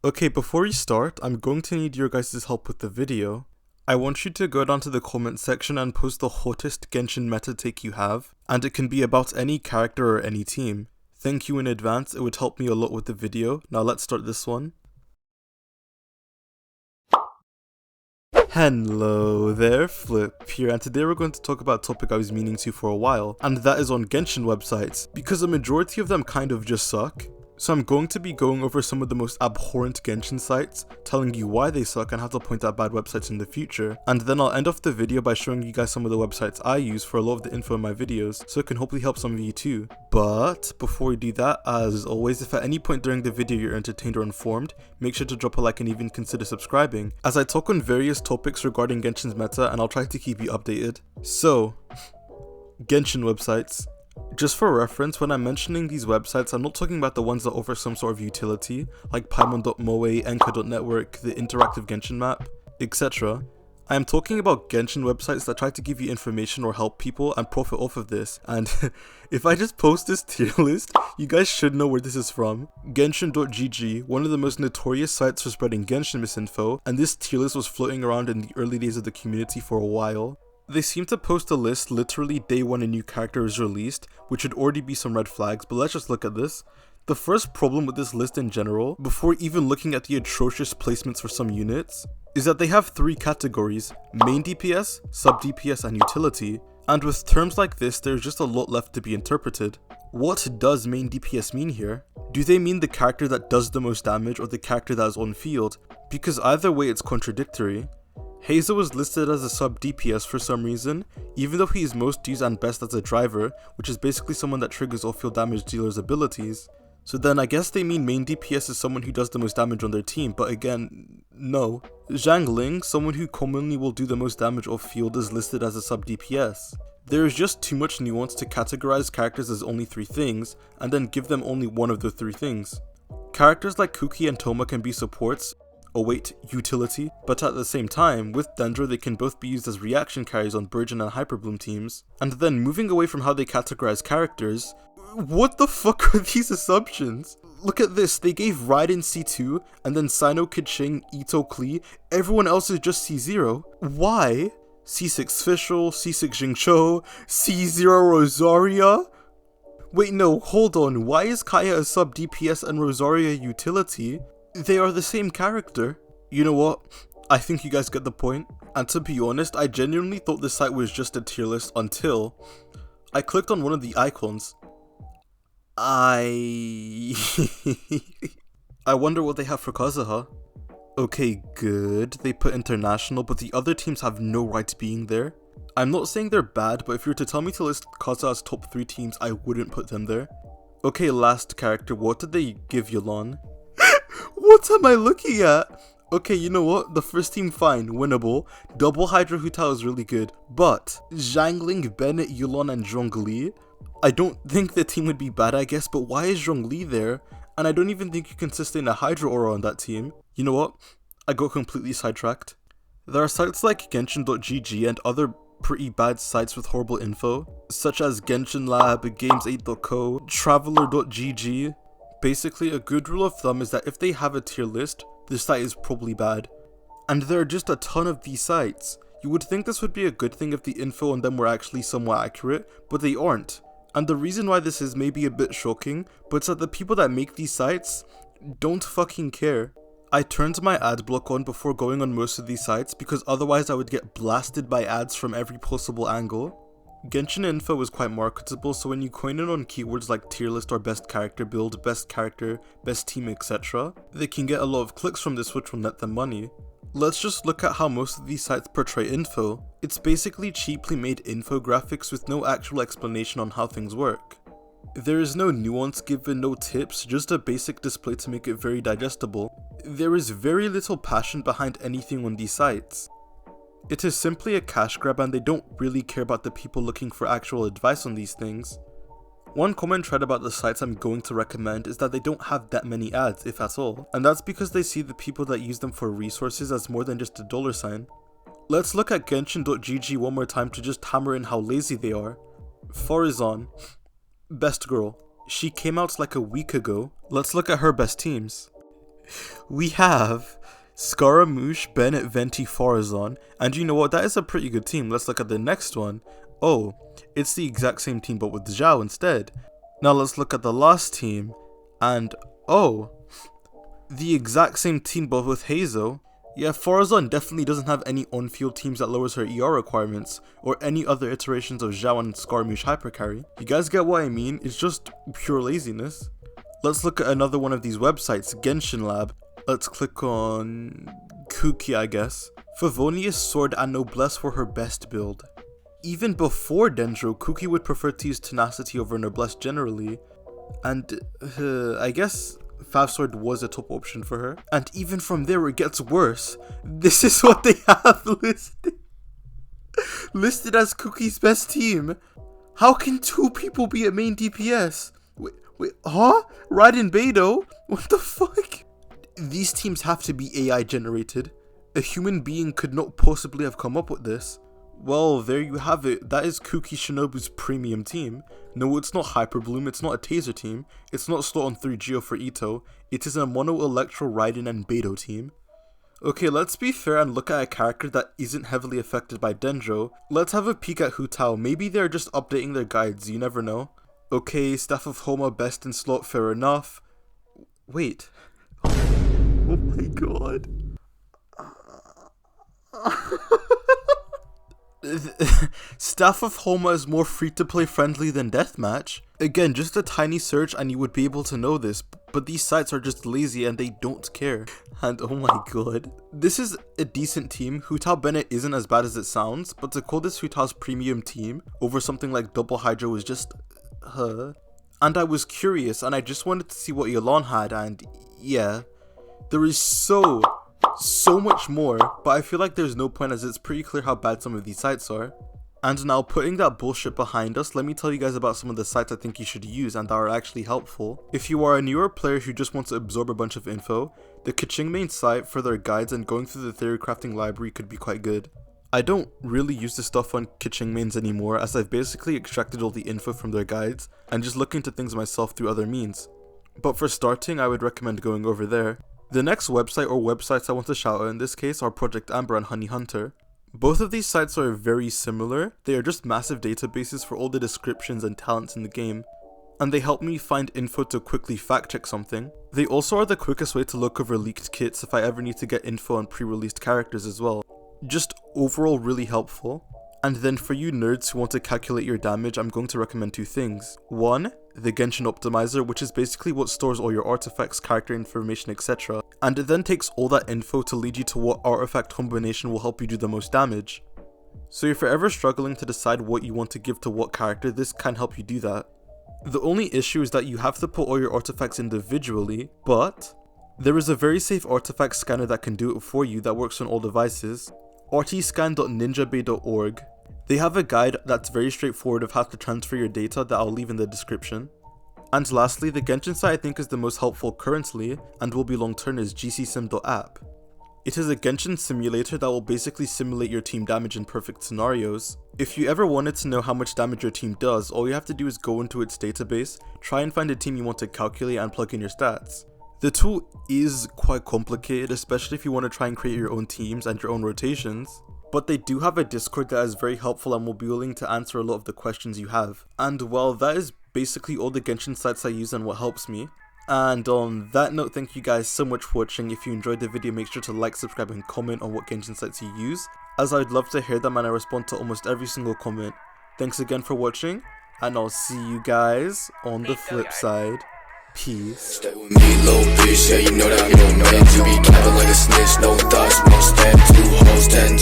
Okay, before we start, I'm going to need your guys' help with the video. I want you to go down to the comment section and post the hottest Genshin meta take you have, and it can be about any character or any team. Thank you in advance, it would help me a lot with the video. Now let's start this one. Hello there, Flip here, and today we're going to talk about a topic I was meaning to for a while, and that is on Genshin websites, because a majority of them kind of just suck. So I'm going to be going over some of the most abhorrent Genshin sites, telling you why they suck and how to point out bad websites in the future, and then I'll end off the video by showing you guys some of the websites I use for a lot of the info in my videos, so it can hopefully help some of you too. But before we do that, as always, if at any point during the video you're entertained or informed, make sure to drop a like and even consider subscribing, as I talk on various topics regarding Genshin's meta and I'll try to keep you updated. So, Genshin websites. Just for reference, when I'm mentioning these websites, I'm not talking about the ones that offer some sort of utility, like Paimon.moe, Enka.network, the interactive Genshin map, etc. I am talking about Genshin websites that try to give you information or help people and profit off of this, and if I just post this tier list, you guys should know where this is from. Genshin.gg, one of the most notorious sites for spreading Genshin misinfo, and this tier list was floating around in the early days of the community for a while. They seem to post a list literally day one a new character is released, which should already be some red flags, but let's just look at this. The first problem with this list in general, before even looking at the atrocious placements for some units, is that they have three categories: main DPS, sub DPS, and utility. And with terms like this, there's just a lot left to be interpreted. What does main DPS mean here? Do they mean the character that does the most damage or the character that is on field? Because either way it's contradictory. Hazel was listed as a sub DPS for some reason, even though he is most used and best as a driver, which is basically someone that triggers off-field damage dealers' abilities. So then I guess they mean main DPS is someone who does the most damage on their team, but again, no. Zhang Ling, someone who commonly will do the most damage off-field, is listed as a sub DPS. There is just too much nuance to categorize characters as only three things, and then give them only one of the three things. Characters like Kuki and Toma can be supports, utility, but at the same time, with Dendro they can both be used as reaction carries on Burgeon and Hyperbloom teams. And then moving away from how they categorize characters, what the fuck are these assumptions? Look at this, they gave Raiden C2, and then Sino Keqing, Ito Klee, everyone else is just C0. Why? C6 Fischl, C6 Jingqiu, C0 Rosaria? Wait no, hold on, why is Kaya a sub DPS and Rosaria utility? They are the same character. You know what? I think you guys get the point. And to be honest, I genuinely thought this site was just a tier list until I clicked on one of the icons. I wonder what they have for Kazuha. Okay, good. They put international, but the other teams have no right being there. I'm not saying they're bad, but if you were to tell me to list Kazuha's top 3 teams, I wouldn't put them there. Okay, last character. What did they give Yulan? What am I looking at? Okay, you know what? The first team, fine, winnable. Double Hydra Hu Tao is really good. But Zhang Ling, Bennett, Yulan, and Zhongli? I don't think the team would be bad, I guess, but why is Zhongli there? And I don't even think you can sustain a Hydra aura on that team. You know what? I got completely sidetracked. There are sites like Genshin.gg and other pretty bad sites with horrible info, such as Genshin Lab, Games8.co, Traveler.gg. Basically, a good rule of thumb is that if they have a tier list, the site is probably bad. And there are just a ton of these sites. You would think this would be a good thing if the info on them were actually somewhat accurate, but they aren't. And the reason why this is maybe a bit shocking, but it's that the people that make these sites don't fucking care. I turned my ad block on before going on most of these sites because otherwise I would get blasted by ads from every possible angle. Genshin info is quite marketable, so when you coin in on keywords like tier list or best character build, best character, best team, etc., they can get a lot of clicks from this, which will net them money. Let's just look at how most of these sites portray info. It's basically cheaply made infographics with no actual explanation on how things work. There is no nuance given, no tips, just a basic display to make it very digestible. There is very little passion behind anything on these sites. It is simply a cash grab and they don't really care about the people looking for actual advice on these things. One common thread about the sites I'm going to recommend is that they don't have that many ads, if at all, and that's because they see the people that use them for resources as more than just a dollar sign. Let's look at Genshin.gg one more time to just hammer in how lazy they are. Farazan, best girl. She came out like a week ago. Let's look at her best teams. We have Scaramouche, Bennett, Venti, Farazan, and you know what, that is a pretty good team. Let's look at the next one. Oh, it's the exact same team but with Zhao instead. Now let's look at the last team, and oh, the exact same team but with Hazel. Yeah, Farazan definitely doesn't have any on-field teams that lowers her ER requirements, or any other iterations of Zhao and Scaramouche hypercarry. You guys get what I mean? It's just pure laziness. Let's look at another one of these websites, Genshin Lab. Let's click on Kuki, I guess. Favonia's Sword and Noblesse were her best build. Even before Dendro, Kuki would prefer to use Tenacity over Noblesse generally, and I guess Fav Sword was a top option for her. And even from there it gets worse. This is what they have listed. Listed as Kuki's best team. How can two people be a main DPS? Wait, huh? Raiden Beidou? What the fuck? These teams have to be AI generated. A human being could not possibly have come up with this. Well, there you have it. That is Kuki Shinobu's premium team. No, it's not Hyper Bloom, it's not a Taser team, it's not Slot on 3 Geo for Ito, it is a Mono Electro, Raiden and Beidou team. Okay, let's be fair and look at a character that isn't heavily affected by Dendro. Let's have a peek at Hu Tao. Maybe they're just updating their guides, you never know. Okay, Staff of Homa best in Slot, fair enough. Wait. Oh my god. Staff of Homa is more free-to-play friendly than Deathmatch. Again, just a tiny search and you would be able to know this, but these sites are just lazy and they don't care. And oh my god. This is a decent team. Hu Tao Bennett isn't as bad as it sounds, but to call this Hu Tao's premium team over something like Double Hydro was just... And I was curious and I just wanted to see what Yelan had, and yeah. There is so much more, but I feel like there's no point as it's pretty clear how bad some of these sites are. And now, putting that bullshit behind us, let me tell you guys about some of the sites I think you should use and that are actually helpful. If you are a newer player who just wants to absorb a bunch of info, the Keqing main site for their guides and going through the theory crafting library could be quite good. I don't really use this stuff on Keqing mains anymore as I've basically extracted all the info from their guides and just look into things myself through other means. But for starting, I would recommend going over there. The next website or websites I want to shout out in this case are Project Amber and Honey Hunter. Both of these sites are very similar. They are just massive databases for all the descriptions and talents in the game, and they help me find info to quickly fact check something. They also are the quickest way to look over leaked kits if I ever need to get info on pre-released characters as well. Just overall really helpful. And then for you nerds who want to calculate your damage, I'm going to recommend two things. One, the Genshin Optimizer, which is basically what stores all your artifacts, character information, etc. And it then takes all that info to lead you to what artifact combination will help you do the most damage. So if you're ever struggling to decide what you want to give to what character, this can help you do that. The only issue is that you have to put all your artifacts individually, but there is a very safe artifact scanner that can do it for you that works on all devices. rtscan.ninjabay.org. They have a guide that's very straightforward of how to transfer your data that I'll leave in the description. And lastly, the Genshin site I think is the most helpful currently, and will be long term, is gcsim.app. It is a Genshin simulator that will basically simulate your team damage in perfect scenarios. If you ever wanted to know how much damage your team does, all you have to do is go into its database, try and find a team you want to calculate and plug in your stats. The tool is quite complicated, especially if you want to try and create your own teams and your own rotations. But they do have a Discord that is very helpful and will be willing to answer a lot of the questions you have. And well, that is basically all the Genshin sites I use and what helps me. And on that note, thank you guys so much for watching. If you enjoyed the video, make sure to like, subscribe and comment on what Genshin sites you use, as I'd love to hear them and I respond to almost every single comment. Thanks again for watching, and I'll see you guys on the flip side. Peace. Stay with me, little bitch, yeah, you know that I'm your man. You be capping like a snitch, no thoughts, one step, two hoes, 10